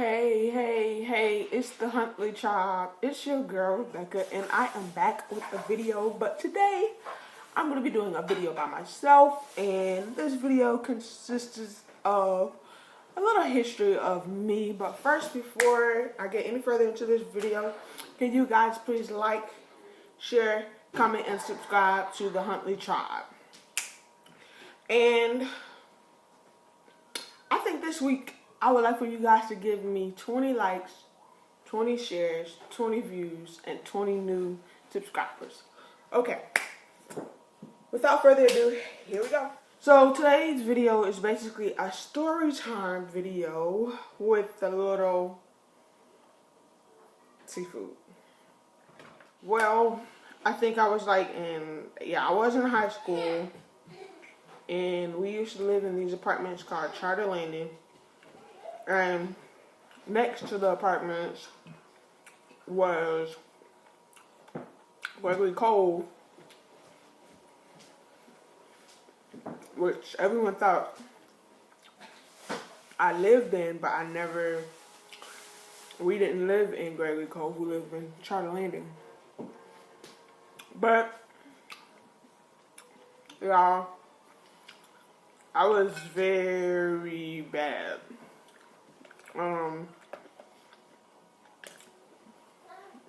Hey, it's the Huntley tribe. It's your girl, Rebekah, and I am back with a video. But today, I'm going to be doing a video by myself, and this video consists of a little history of me. But first, before I get any further into this video, can you guys please like, share, comment, and subscribe to the Huntley tribe? And I think this week, I would like for you guys to give me 20 likes, 20 shares, 20 views, and 20 new subscribers. Okay. Without further ado, here we go. So today's video is basically a story time video with a little seafood. Well, I think I was like I was in high school, and we used to live in these apartments called Charter Landing. And next to the apartments was Gregory Cove, which everyone thought I lived in, but we didn't live in Gregory Cove, we lived in Charter Landing. But, y'all, I was very bad.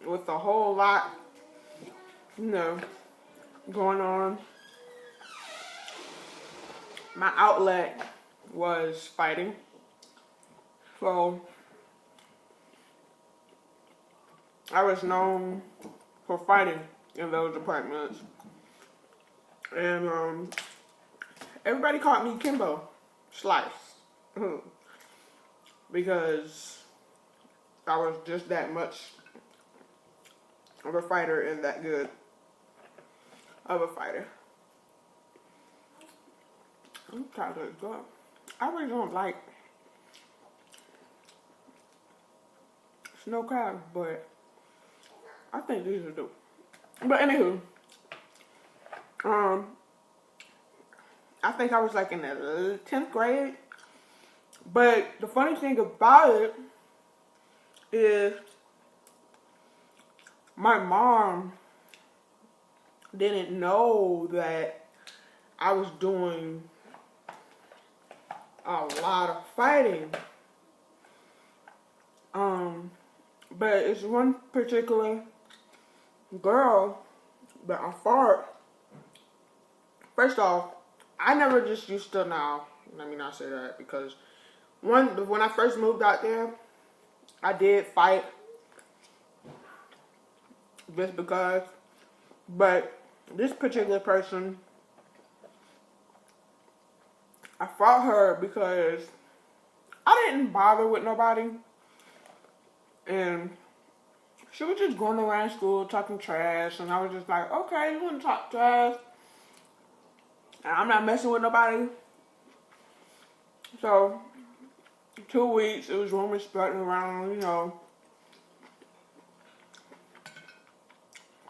With a whole lot, going on. My outlet was fighting. So, I was known for fighting in those apartments. And, everybody called me Kimbo Slice. Because I was just that much of a fighter and that good of a fighter. I'm tired of this up. I really don't like snow crabs, but I think these are dope. But anywho, I think I was like in the 10th grade. But the funny thing about it is my mom didn't know that I was doing a lot of fighting. But it's one particular girl that I fought. First off, I never just used to let me not say that, because when I first moved out there, I did fight just because, but this particular person, I fought her because I didn't bother with nobody, and she was just going around school talking trash, and I was just like, okay, you want to talk trash, and I'm not messing with nobody. So 2 weeks, it was rumors spreading around,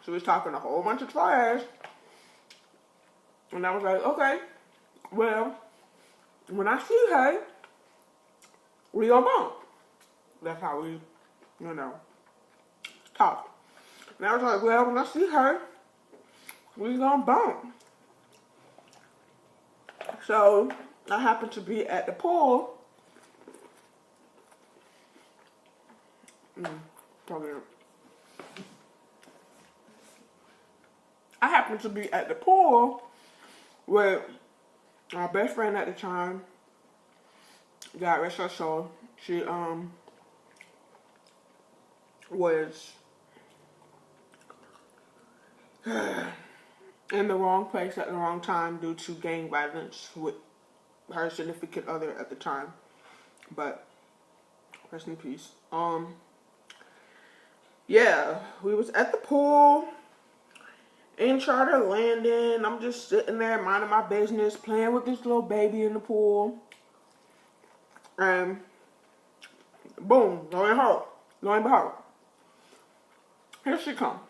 She was talking a whole bunch of trash. And I was like, okay, well, when I see her, we gonna bump. That's how we, talk. And I was like, well, when I see her, we gonna bump. So, I happened to be at the pool. I happened to be at the pool with my best friend at the time. God rest her soul. She was in the wrong place at the wrong time due to gang violence with her significant other at the time. But rest in peace. Yeah, we was at the pool in Charter Landing. I'm just sitting there minding my business, playing with this little baby in the pool. And boom, lo and behold, here she come.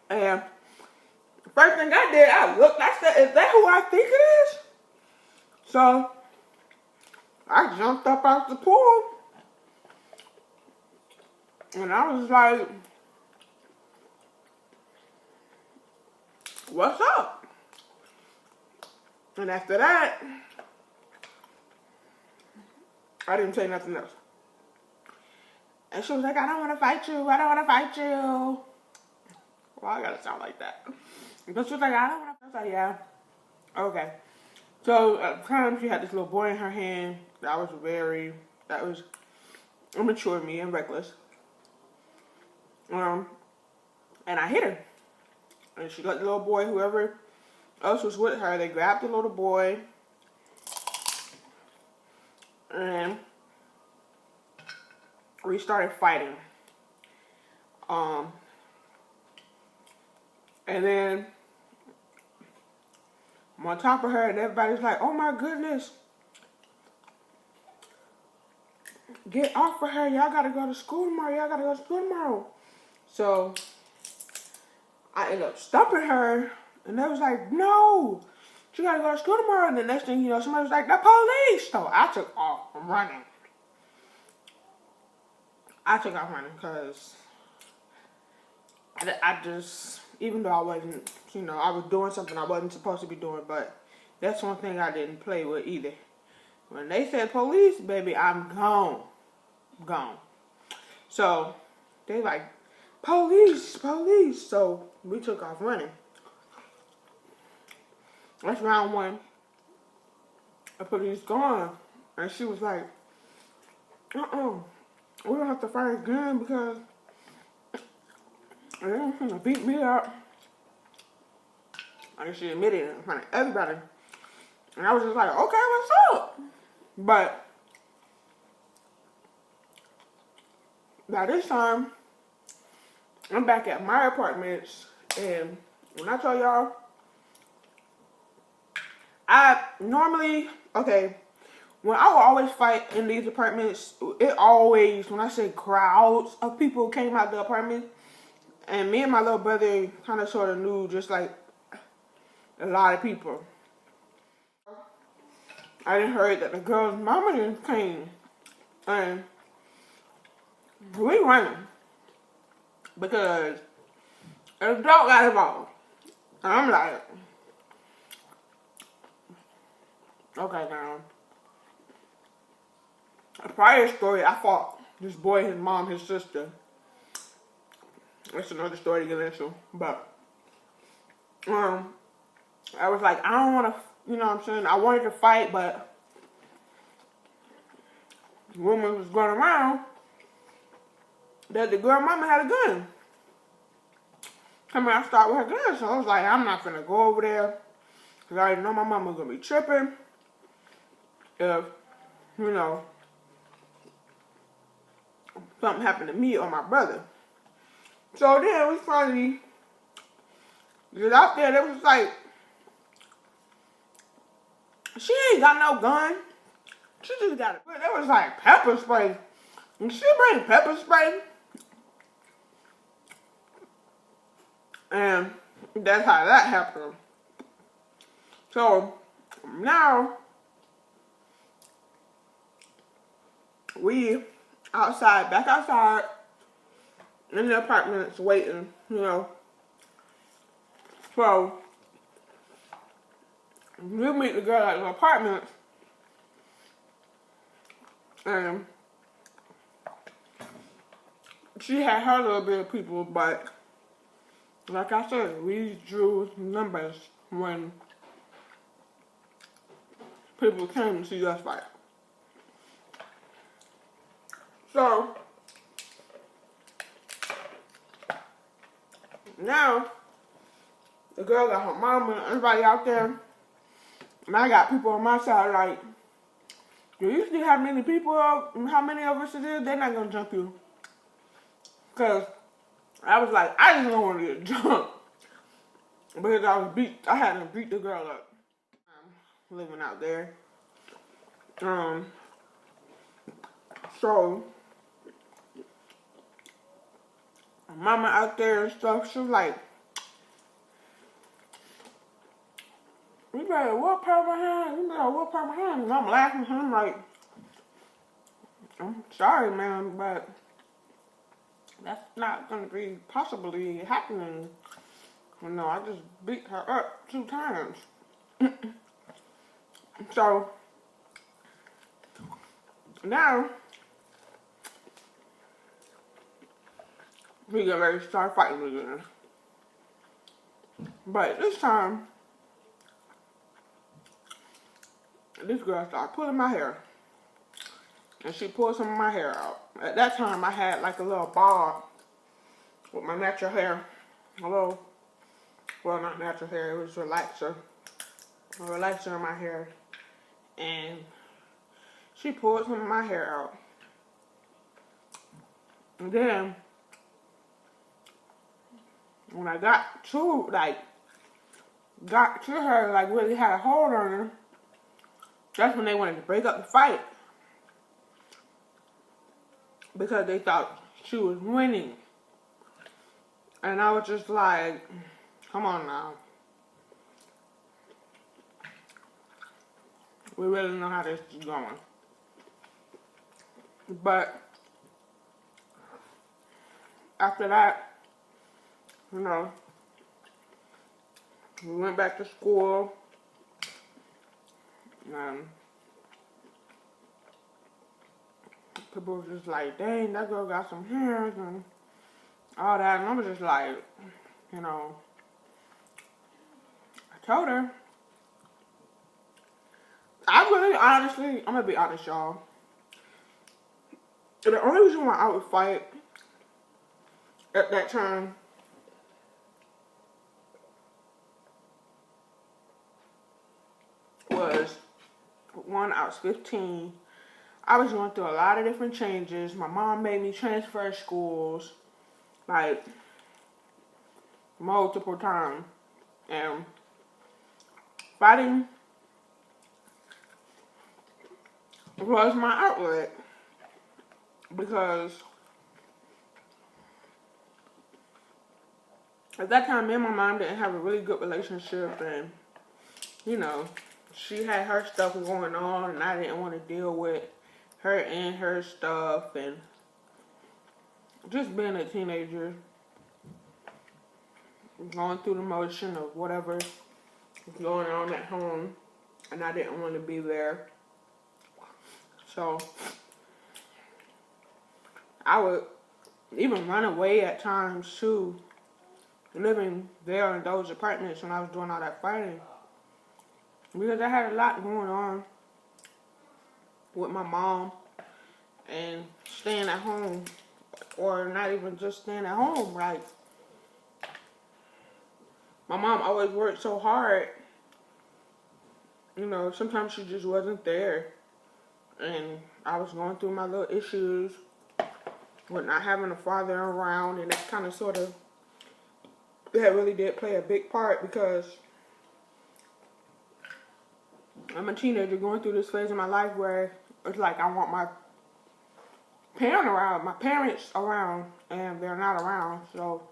And the first thing I did, I looked, I said, is that who I think it is? So I jumped up out the pool. And I was like, what's up? And after that, I didn't say nothing else. And she was like, I don't want to fight you. I don't want to fight you. Well, I gotta sound like that. But she was like, I don't want to. I was like, yeah. Okay. So at the time, she had this little boy in her hand. That was immature of me and reckless. And I hit her. And she got the little boy, whoever else was with her, they grabbed the little boy. And we started fighting. And then I'm on top of her and everybody's like, oh my goodness. Get off of her. Y'all gotta go to school tomorrow. Y'all gotta go to school tomorrow. So I ended up stopping her and they was like, no, she gotta go to school tomorrow. And the next thing you know, somebody was like, the police. So I took off running. Because I just, even though I wasn't, I was doing something I wasn't supposed to be doing, but that's one thing I didn't play with either. When they said police, baby, I'm gone. So they like, police. So we took off running. That's round one. The police gone. And she was like, we don't have to fight again because they're gonna beat me up. And she admitted it in front of everybody. And I was just like, okay, what's up? But by this time, I'm back at my apartments. And when I tell y'all, when I would always fight in these apartments, when I say crowds of people came out the apartment, and me and my little brother kind of sort of knew just like a lot of people. I didn't heard that the girl's mama didn't came, and we running because a dog got involved. And I'm like, okay now. A prior story, I fought this boy, his mom, his sister. That's another story to get into. But, I was like, I don't want to, you know what I'm saying? I wanted to fight, but the woman was going around that the girl mama had a gun. I mean, I started with her gun, so I was like, I'm not finna go over there. Because I already know my mama was going to be tripping. If, something happened to me or my brother. So then we finally get out there. They was like, she ain't got no gun. She just got it. There was like pepper spray. And she bring pepper spray. And that's how that happened. So now we back outside in the apartments waiting, So we meet the girl at the apartment, and she had her little bit of people, but like I said, we drew numbers when people came to see us fight. So now the girl got her mama and everybody out there, and I got people on my side like, do you see how many of us it is? They're not gonna jump you. Cause I was like, I just don't want to get jumped because I had to beat the girl up. Living out there. So mama out there and stuff, she was like, we better whoop her behind. And I'm laughing at him like, I'm sorry, man, but that's not going to be possibly happening. You know, I just beat her up 2 times. So, now, we get ready to start fighting again. But this time, this girl started pulling my hair. And she pulled some of my hair out. At that time, I had like a little bob with my natural hair. A little, well, not natural hair, it was relaxer. A relaxer in my hair. And she pulled some of my hair out. And then, when I got to her, like really had a hold on her, that's when they wanted to break up the fight. Because they thought she was winning. And I was just like, come on now. We really know how this is going. But after that, you know, we went back to school. And people were just like, dang, that girl got some hairs and all that. And I was just like, you know, I told her. I'm going to be honest, y'all. The only reason why I would fight at that time was, one, I was 15. I was going through a lot of different changes. My mom made me transfer schools, like, multiple times. And fighting was my outlet. Because at that time, me and my mom didn't have a really good relationship. And, you know, she had her stuff going on, and I didn't want to deal with her and her stuff, and just being a teenager, going through the motion of whatever was going on at home, and I didn't want to be there. So I would even run away at times too, living there in those apartments when I was doing all that fighting, because I had a lot going on with my mom and staying at home, or not even just staying at home. Like, my mom always worked so hard, you know, sometimes she just wasn't there, and I was going through my little issues with not having a father around, and that kind of sort of, that really did play a big part, because I'm a teenager going through this phase of my life where it's like I want my parents around, and they're not around. So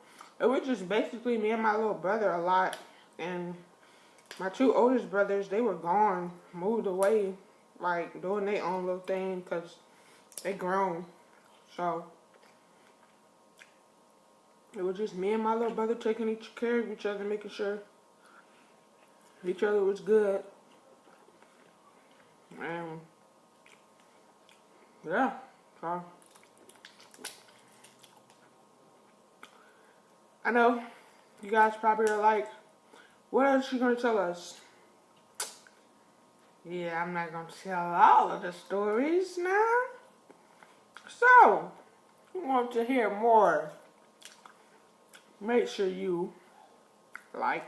it was just basically me and my little brother a lot. And my 2 oldest brothers, they were gone, moved away, like doing their own little thing because they grown. So it was just me and my little brother taking care of each other, making sure each other was good. And yeah, so I know you guys probably are like, what else is she gonna tell us? Yeah, I'm not gonna tell all of the stories now. So, if you want to hear more, make sure you like,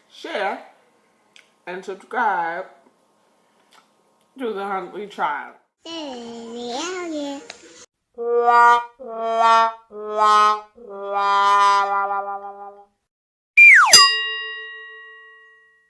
share, and subscribe to the Huntley Child. Yeah. La la la la la la la la.